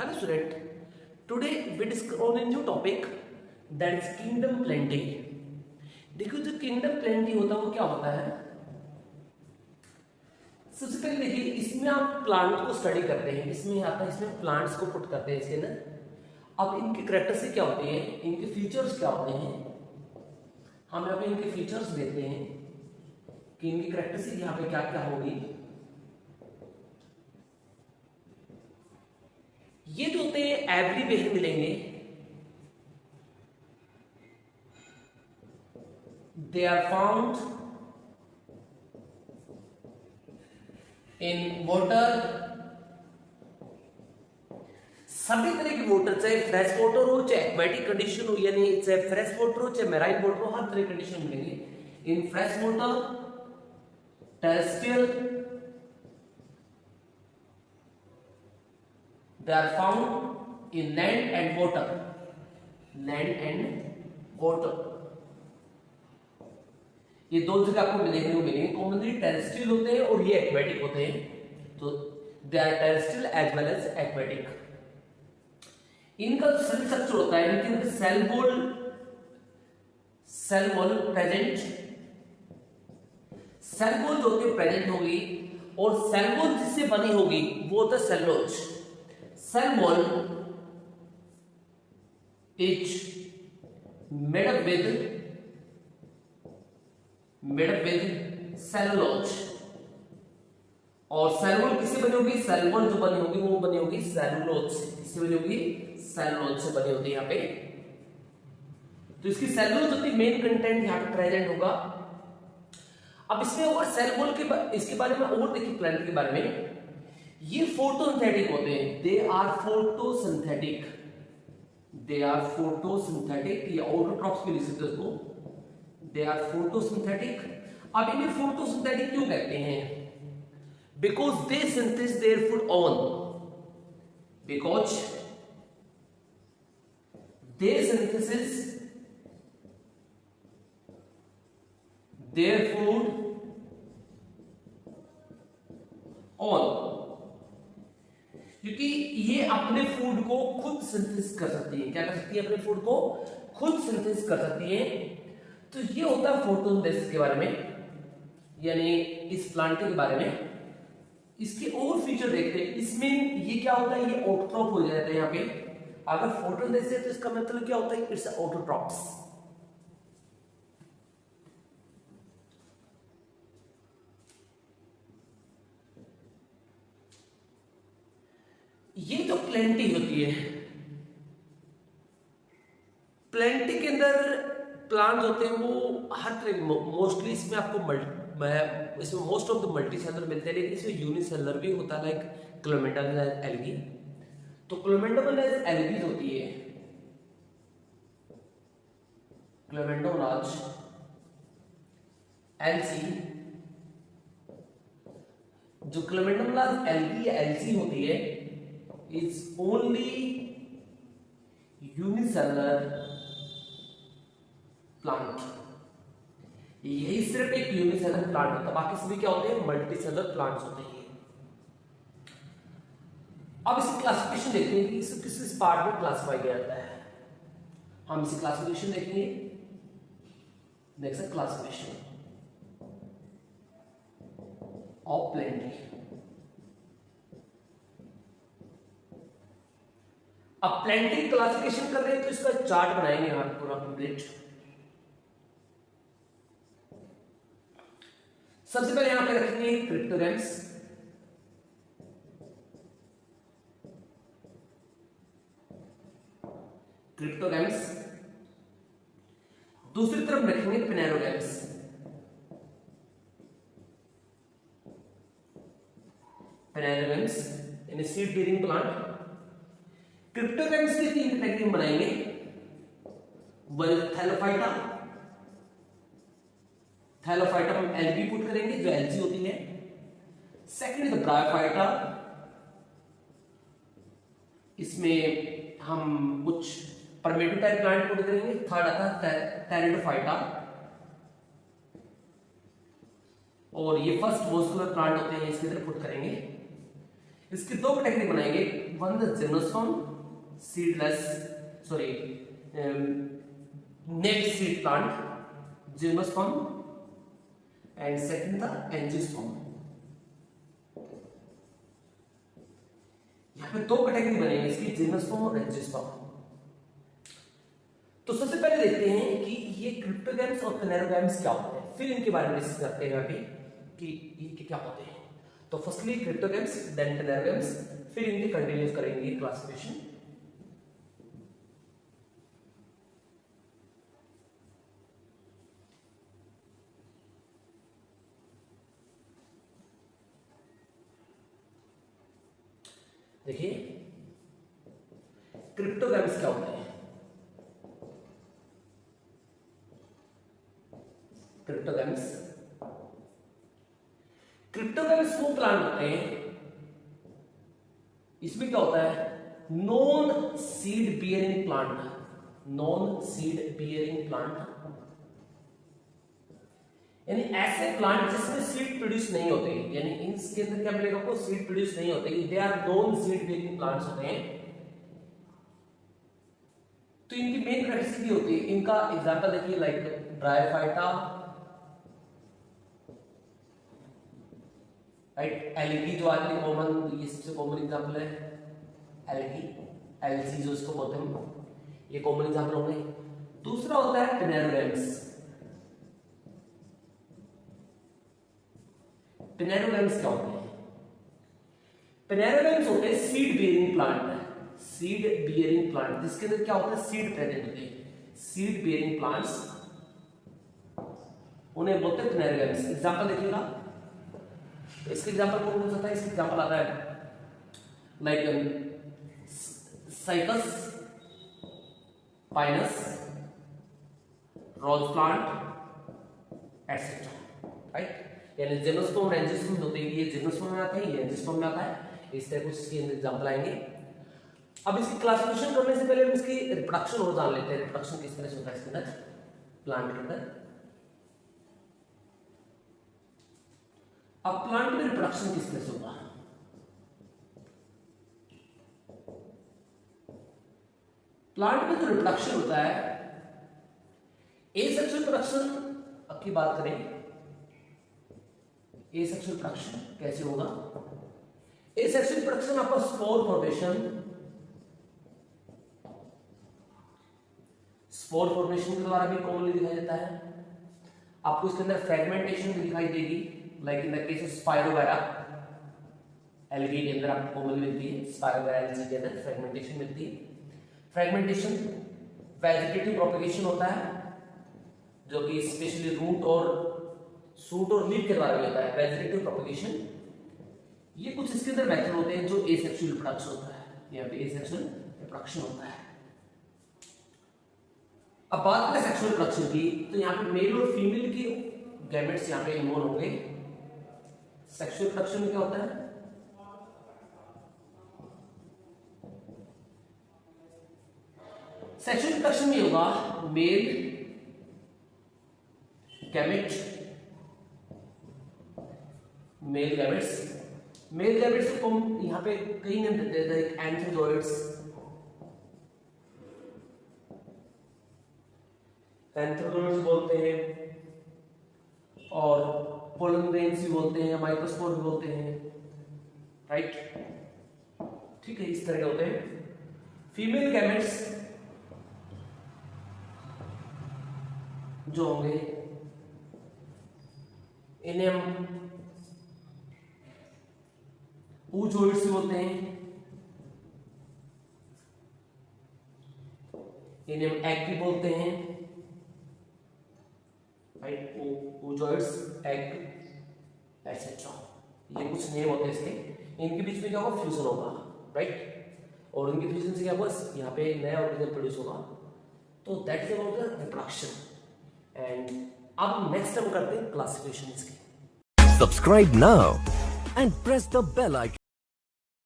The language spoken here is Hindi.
Hello student, today we discuss on a new topic that is kingdom plenty. देखो जो किंगडम प्लेंटी होता है वो क्या होता है। सबसे पहले देखिए इसमें आप प्लांट को स्टडी करते हैं, इसमें आता है इसमें प्लांट्स को पुट करते हैं इसके अंदर। अब इनकी कैरेक्टरिस्टिक क्या होती है, इनके फीचर्स क्या होते हैं, हम यहाँ पे इनके फीचर्स देखते हैं कि इनकी कैरेक्टरिस्टिक यहाँ पे क्या क्या होगी। ये जो होते हैं एवरीवेयर मिलेंगे, they are found in water। सभी तरह की वाटर, चाहे फ्रेश वाटर हो चाहे एक्वेटिक कंडीशन हो, यानी चाहे फ्रेश वाटर हो चाहे मैराइन वाटर हो, हर तरह की कंडीशन मिलेंगे। In fresh water, terrestrial, they are found in land and water, land and water। ये दो जगह आपको देखने को मिलेंगे। कॉमनली टेरेस्ट्रियल होते हैं और ये एक्वेटिक होते हैं, तो they are terrestrial as well as aquatic. इनका जो सेल स्ट्रक्चर होता है, इनके अंदर cell wall present, cell wall जो होती है प्रेजेंट होगी, और सेल वॉल जिससे बनी होगी वो होता है cellulose. Cell wall is made up with cellulose, और सेल वॉल किससे बनी होगी, सेल वॉल जो बनी होगी वो बनी होगी सेलुलोज से। किससे बनी होगी, सेलुलोज से बनी होती है यहाँ पे। तो इसकी सेलुलोज होती है मेन कंटेंट यहाँ पे प्रेजेंट होगा। अब इसमें और सेल वॉल के इसके बारे में और देखिए, प्लांट के बारे में, ये फोटोसिंथेटिक होते हैं। They are photosynthetic, they are photosynthetic, ये ऑटोट्रॉप्स भी लिख सकते हो इसको, दे आर फोटोसिंथेटिक। अब इन्हें फोटोसिंथेटिक क्यों कहते हैं, because they synthesis their food on, because they synthesis their food on, क्योंकि ये अपने फूड को खुद सिंथेसिस कर सकती है। क्या कर सकती है, अपने फूड को खुद सिंथेसिस कर सकती है। तो ये होता है फोटोसिंथेसिस के बारे में, यानी इस प्लांट के बारे में। इसके और फीचर देखते हैं। इसमें ये क्या होता है, ये ऑटोट्रॉप हो जाता है यहाँ पे। अगर फोटोसिंथेसिस है तो इसका मतलब क्या होता है, इट्स ऑटोट्रॉप्स। ये जो प्लेंटी होती है, प्लेंटी के अंदर प्लांट होते हैं वो हर तरह, मोस्टली इसमें आपको इसमें most of the multi cellular मिलते हैं, लेकिन इसमें यूनिसेलर भी होता है, लाइक क्लोमेडोमोनास एल्गी। तो क्लोमेडोमोनास एल्गी होती है, क्लोमेडोमोनास एलसी, जो क्लोमेडोमोनास एल्गी या एलसी होती है इज ओनली यूनिसेलर प्लांट। यही सिर्फ एक यूनिसेलर प्लांट होता है, बाकी सभी क्या होते हैं, मल्टीसेलर प्लांट्स होते हैं। अब इसकी क्लासिफिकेशन देखते हैं कि इसे किस किस पार्ट में क्लासिफाई किया जाता है। हम इसी क्लासिफिकेशन देखेंगे। देख सकते क्लासिफिकेशन ऑफ प्लेंटी। अब प्लेंटी क्लासिफिकेशन कर रहे हैं तो इसका चार्ट बनाएंगे यहां पूरा कंप्लीट। सबसे पहले यहां पे रखेंगे क्रिप्टोगैम्स, क्रिप्टोगैम्स। दूसरी तरफ रखेंगे प्नेरोगैम्स, प्नेरोगैम्स यानी सीड बीयरिंग प्लांट। क्रिप्टोगैम्स के तीन कैटेगरी बनाएंगे, वन थैलोफाइटा, थैलोफाइटा हम एलबी पुट करेंगे जो एलसी होती है। सेकंड है ब्रायोफाइटा, इसमें हम कुछ परमेटिव टाइप प्लांट पुट करेंगे। थर्ड आता है टेरिडोफाइटा, और ये फर्स्ट वॉस्कुलर प्लांट होते हैं, इसके अंदर पुट करेंगे। इसकी दो कैटेगरी बनाएंगे, one the gymnosperm seedless, sorry, native seed plant, gymnosperm, and second the angiosperm. यहाँ पे दो कैटेगरी बनेंगे इसकी, जिम्नोस्पर्म और एंजियोस्पर्म। तो सबसे पहले देखते हैं कि ये क्रिप्टोगैम्स और प्लेनेरोगैम्स क्या होते हैं, फिर इनके बारे में डिस्कस करते हैं अभी कि ये क्या होते हैं। तो फर्स्टली क्रिप्टोगैम्स, देन प्लेनेरोगैम्स, फिर इनके कंटिन्यूस करेंगे क्लासिफिकेशन। देखिए क्रिप्टोगैम्स क्या होते हैं। क्रिप्टोगैम्स वो प्लांट होते हैं, इसमें क्या होता है, non seed bearing plant, non seed bearing plant, यानी ऐसे प्लांट जिसमें सीड प्रोड्यूस नहीं होते, यानी इनके अंदर क्या मिलेगा आपको, सीड प्रोड्यूस नहीं होते, they are non seed bearing plants होते हैं। तो इनकी मेन कैरेक्टरिस्टिक होती है, इनका एग्जांपल देखिए लाइक ब्रायोफाइटा, राइट, एल्गी जो आती है कॉमन, ये सबसे कॉमन एग्जांपल है, एल्गी, एल्जी जो इसको बोलते हैं, ये कॉमन एग्जांपल हो गए। दूसरा होता है प्लेनेरोगैम्स। प्लेनेरोगैम्स क्या होते हैं, प्लेनेरोगैम्स होते हैं seed bearing plant, seed bearing plant, जिसके अंदर क्या होता है, सीड प्रेजेंट होते हैं, सीड बियरिंग प्लांट्स, उन्हें बोलते हैं प्लेनेरोगैम्स। एग्जांपल देखिएगा, तो इसके एग्जांपल कौन हो सकता है, इसका एग्जांपल आता है like Cycas, Pinus, rose plant etcetera, right. यानी जिम्नोस्पर्म और एंजियोस्पर्म होते हैं, ये जिम्नोस्पर्म में आता है, ये एंजियोस्पर्म में आता है, इस तरह कुछ इसके एग्जांपल आएंगे। अब इसकी क्लासिफिकेशन करने से पहले हम इसकी रिप्रोडक्शन और जान लेते हैं, रिप्रोडक्शन किस तरह से होता है इसके अंदर, प्लांट के अंदर। अब प्लांट में रिप्रोडक्शन किस तरह से होगा, प्लांट में जो रिप्रोडक्शन होता है, एसेक्सुअल रिप्रोडक्शन की बात करें, एसेक्सुअल रिप्रोडक्शन कैसे होगा, एसेक्सुअल रिप्रोडक्शन आपका स्पोर फॉर्मेशन, स्पोर फॉर्मेशन के द्वारा भी कॉमनली दिखाई देता है। आपको इसके अंदर फ्रेगमेंटेशन भी दिखाई देगी, like in the case of spirogyra, algae के अंदर आपको कॉमनली मिलती है, स्पायरोगायरा एल्गी के अंदर फ्रेगमेंटेशन मिलती है। फ्रेगमेंटेशन वेजिटेटिव प्रोपेगेशन होता है, जो कि स्पेशली रूट और सूट और लीफ के द्वारा भी होता है, वेजिटेटिव प्रोपेगेशन। ये कुछ इसके अंदर मेथड होते हैं जो एसेक्सुअल रिप्रोडक्शन होता है, यहाँ पे एसेक्सुअल रिप्रोडक्शन होता है। अब बात करें सेक्सुअल रिप्रोडक्शन की, तो यहाँ पे मेल और फीमेल की गैमेट्स यहाँ पे इन्वॉल्व होंगे। सेक्सुअल रिप्रोडक्शन में क्या होता है, सेक्सुअल रिप्रोडक्शन में होगा male gamete, male gametes, male gametes को हम यहाँ पे कई नाम देते हैं, लाइक एंथ्रोजोइड्स, एंथ्रोजोइड्स बोलते हैं, और पोलन ग्रेन्स भी बोलते हैं, माइक्रोस्पोर भी बोलते हैं, राइट, ठीक है, इस तरह के होते हैं। फीमेल गैमेट्स जो होंगे, इन्हें हम oozoids भी बोलते हैं, इन्हें हम एग भी बोलते हैं, राइट, oozoids, एग एटसेट्रा, ये कुछ नेम होते हैं इसके। इनके बीच में क्या होगा, फ्यूजन होगा, राइट, और इनके फ्यूजन से क्या होगा, यहाँ पे नया ऑर्गेनिज्म प्रोड्यूस होगा। तो that is about the reproduction. And अब नेक्स्ट हम करते हैं क्लासिफिकेशन इसकी। Subscribe now and press the bell icon.